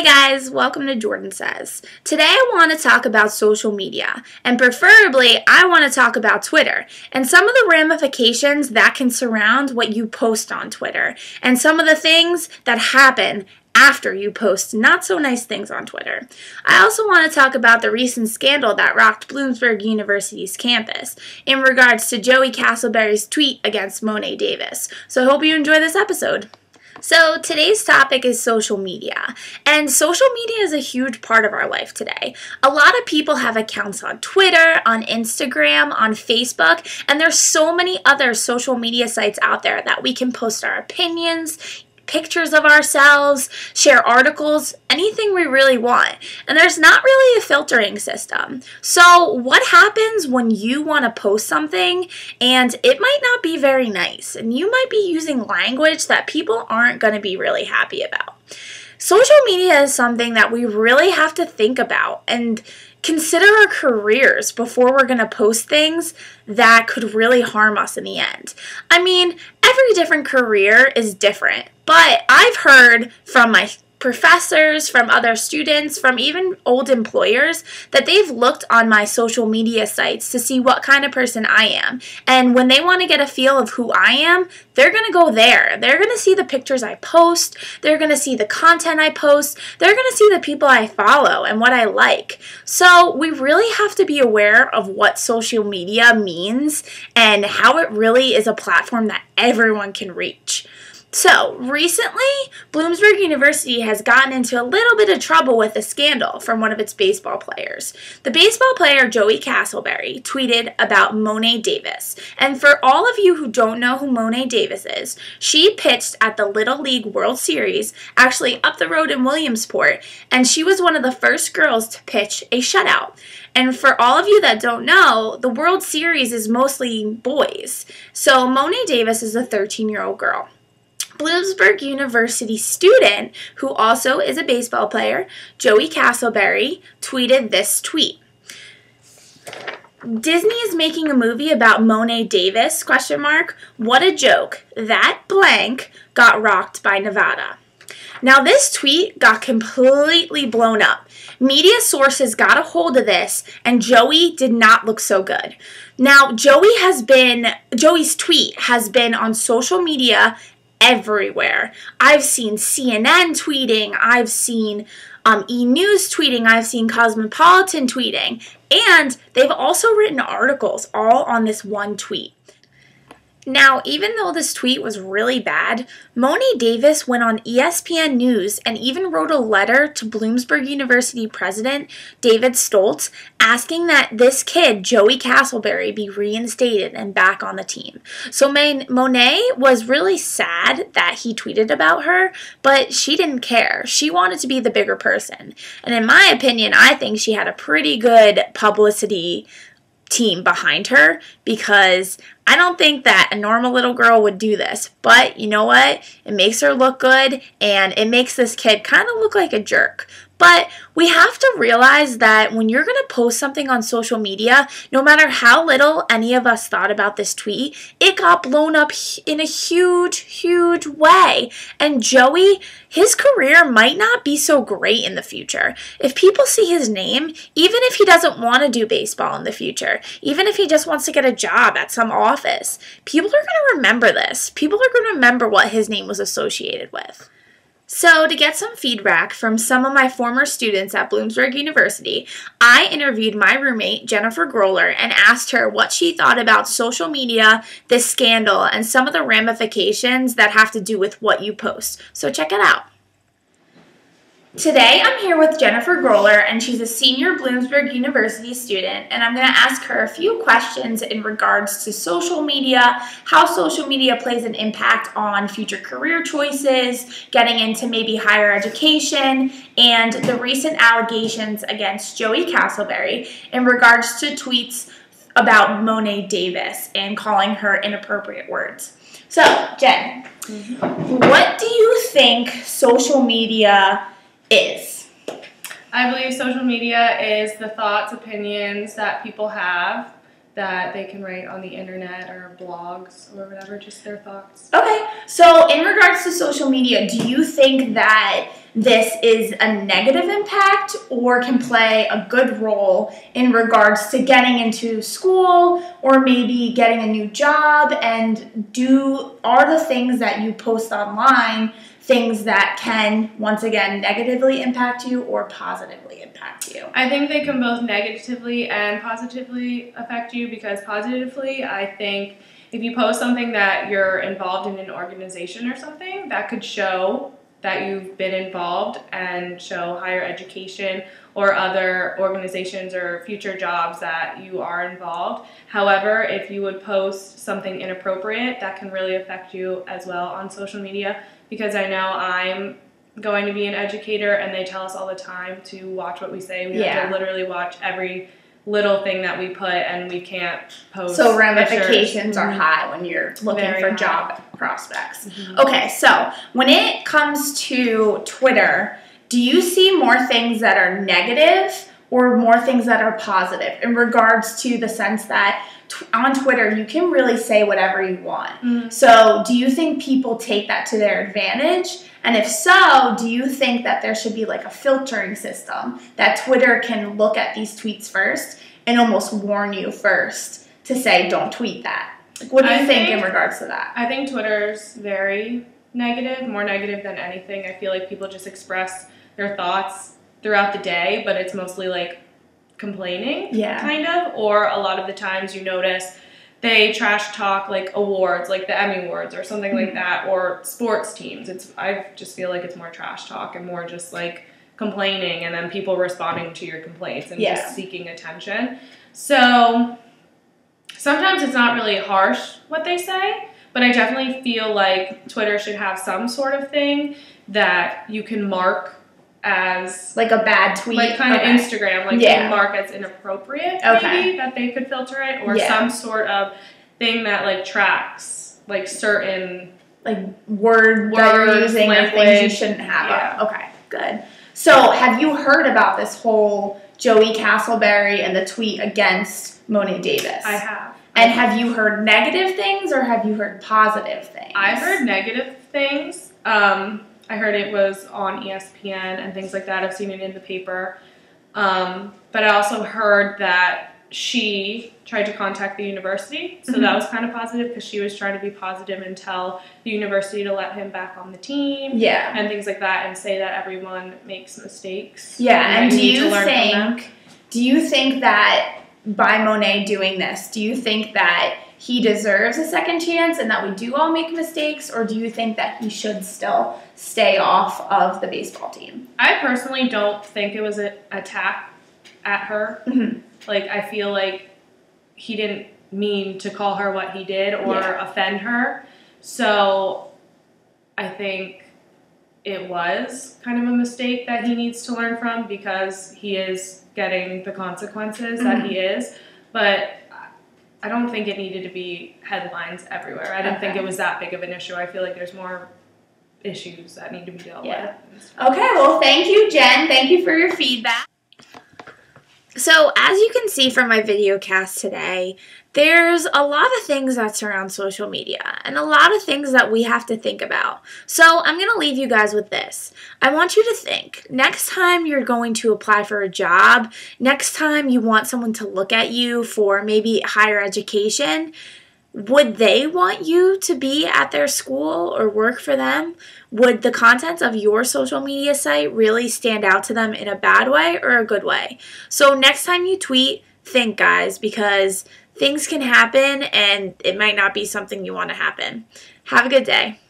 guys, welcome to Jordan Says. Today I want to talk about social media, and preferably I want to talk about Twitter and some of the ramifications that can surround what you post on Twitter and some of the things that happen after you post not so nice things on Twitter. I also want to talk about the recent scandal that rocked Bloomsburg University's campus in regards to Joey Castleberry's tweet against Monet Davis. So I hope you enjoy this episode. So today's topic is social media, and social media is a huge part of our life today. A lot of people have accounts on Twitter, on Instagram, on Facebook, and there's so many other social media sites out there that we can post our opinions, pictures of ourselves, share articles, anything we really want. And there's not really a filtering system. So what happens when you want to post something and it might not be very nice and you might be using language that people aren't going to be really happy about? Social media is something that we really have to think about and consider our careers before we're going to post things that could really harm us in the end. I mean, every different career is different, but I've heard from my professors, from other students, from even old employers that they've looked on my social media sites to see what kind of person I am. And when they want to get a feel of who I am, they're going to go there. They're going to see the pictures I post. They're going to see the content I post. They're going to see the people I follow and what I like. So we really have to be aware of what social media means and how it really is a platform that everyone can reach. So, recently, Bloomsburg University has gotten into a little bit of trouble with a scandal from one of its baseball players. The baseball player, Joey Castleberry, tweeted about Monet Davis. And for all of you who don't know who Monet Davis is, she pitched at the Little League World Series, actually up the road in Williamsport, and she was one of the first girls to pitch a shutout. And for all of you that don't know, the World Series is mostly boys. So, Monet Davis is a 13-year-old girl. Bloomsburg University student, who also is a baseball player, Joey Castleberry, tweeted this tweet. Disney is making a movie about Monet Davis, ? What a joke. That blank got rocked by Nevada. Now this tweet got completely blown up. Media sources got a hold of this, and Joey did not look so good. Now Joey's tweet has been on social media everywhere. I've seen CNN tweeting, I've seen E! News tweeting, I've seen Cosmopolitan tweeting, and they've also written articles all on this one tweet. Now, even though this tweet was really bad, Monet Davis went on ESPN News and even wrote a letter to Bloomsburg University President David Stoltz asking that this kid, Joey Castleberry, be reinstated and back on the team. So Monet was really sad that he tweeted about her, but she didn't care. She wanted to be the bigger person. And in my opinion, I think she had a pretty good publicity team behind her, because I don't think that a normal little girl would do this. But you know what? It makes her look good, and it makes this kid kind of look like a jerk. But we have to realize that when you're going to post something on social media, no matter how little any of us thought about this tweet, it got blown up in a huge, huge way. And Joey, his career might not be so great in the future. If people see his name, even if he doesn't want to do baseball in the future, even if he just wants to get a job at some office, people are going to remember this. People are going to remember what his name was associated with. So to get some feedback from some of my former students at Bloomsburg University, I interviewed my roommate, Jennifer Groller, and asked her what she thought about social media, this scandal, and some of the ramifications that have to do with what you post. So check it out. Today I'm here with Jennifer Groller, and she's a senior Bloomsburg University student, and I'm going to ask her a few questions in regards to social media, how social media plays an impact on future career choices, getting into maybe higher education, and the recent allegations against Joey Castleberry in regards to tweets about Monet Davis and calling her inappropriate words. So, Jen, what do you think social media is? I believe social media is the thoughts, opinions that people have that they can write on the internet or blogs or whatever, just their thoughts. Okay, so in regards to social media, do you think that this is a negative impact or can play a good role in regards to getting into school or maybe getting a new job? And are the things that you post online things that can, once again, negatively impact you or positively impact you? I think they can both negatively and positively affect you, because positively, I think if you post something that you're involved in an organization or something, that could show that you've been involved and show higher education or other organizations or future jobs that you are involved. However, if you would post something inappropriate, that can really affect you as well on social media, because I know I'm going to be an educator and they tell us all the time to watch what we say. We have to literally watch every little thing that we put, and we can't post. So ramifications are high when you're looking for job prospects. Okay, so when it comes to Twitter, do you see more things that are negative or more things that are positive in regards to the sense that on Twitter you can really say whatever you want? So do you think people take that to their advantage? And if so, do you think that there should be like a filtering system that Twitter can look at these tweets first and almost warn you first to say, don't tweet that? Like, what do you think in regards to that? I think Twitter's very negative, more negative than anything. I feel like people just express their thoughts throughout the day, but it's mostly like complaining, kind of. Or a lot of the times you notice they trash talk like awards, like the Emmy Awards or something like that, or sports teams. I just feel like it's more trash talk and more just like complaining, and then people responding to your complaints and just seeking attention. So sometimes it's not really harsh what they say, but I definitely feel like Twitter should have some sort of thing that you can mark as like a bad tweet, like kind of Instagram, like you mark as inappropriate, maybe, that they could filter it, or some sort of thing that like tracks like certain like words that you're using or things you shouldn't have. Okay, good. So have you heard about this whole Joey Castleberry and the tweet against Monet Davis? I have. And have you heard negative things or have you heard positive things? I heard negative things. I heard it was on ESPN and things like that. I've seen it in the paper. But I also heard that she tried to contact the university. So that was kind of positive, because she was trying to be positive and tell the university to let him back on the team. And things like that, and say that everyone makes mistakes. And do you think that by Monet doing this, do you think that he deserves a second chance and that we do all make mistakes, or do you think that he should still stay off of the baseball team? I personally don't think it was an attack at her. Like, I feel like he didn't mean to call her what he did or offend her. So I think it was kind of a mistake that he needs to learn from, because he is getting the consequences that he is. But I don't think it needed to be headlines everywhere. I didn't think it was that big of an issue. I feel like there's more issues that need to be dealt with. Okay, well, thank you, Jen. Thank you for your feedback. So, as you can see from my video cast today, there's a lot of things that surround social media and a lot of things that we have to think about. So, I'm going to leave you guys with this. I want you to think, next time you're going to apply for a job, next time you want someone to look at you for maybe higher education, would they want you to be at their school or work for them? Would the contents of your social media site really stand out to them in a bad way or a good way? So next time you tweet, think, guys, because things can happen and it might not be something you want to happen. Have a good day.